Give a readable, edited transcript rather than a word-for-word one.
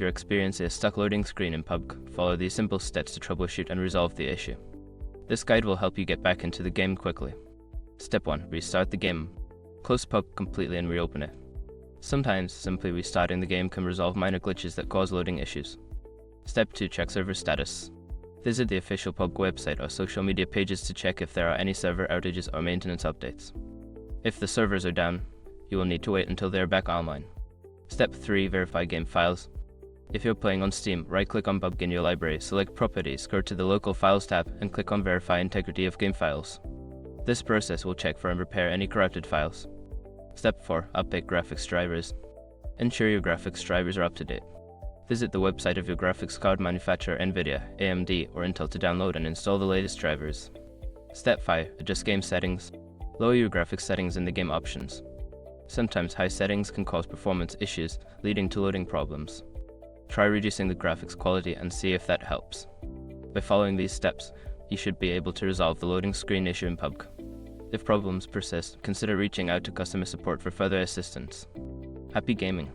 you're experiencing a stuck loading screen in PUBG, follow these simple steps to troubleshoot and resolve the issue. This guide will help you get back into the game quickly. Step 1. Restart the game. Close PUBG completely and reopen it. Sometimes, simply restarting the game can resolve minor glitches that cause loading issues. Step 2. Check server status. Visit the official PUBG website or social media pages to check if there are any server outages or maintenance updates. If the servers are down, you will need to wait until they are back online. Step 3. Verify game files. If you're playing on Steam, right-click on PUBG in your library, select Properties, go to the Local Files tab, and click on Verify Integrity of Game Files. This process will check for and repair any corrupted files. Step 4. Update graphics drivers. Ensure your graphics drivers are up to date. Visit the website of your graphics card manufacturer NVIDIA, AMD, or Intel to download and install the latest drivers. Step 5. Adjust game settings. Lower your graphics settings in the game options. Sometimes high settings can cause performance issues, leading to loading problems. Try reducing the graphics quality and see if that helps. By following these steps, you should be able to resolve the loading screen issue in PUBG. If problems persist, consider reaching out to customer support for further assistance. Happy gaming!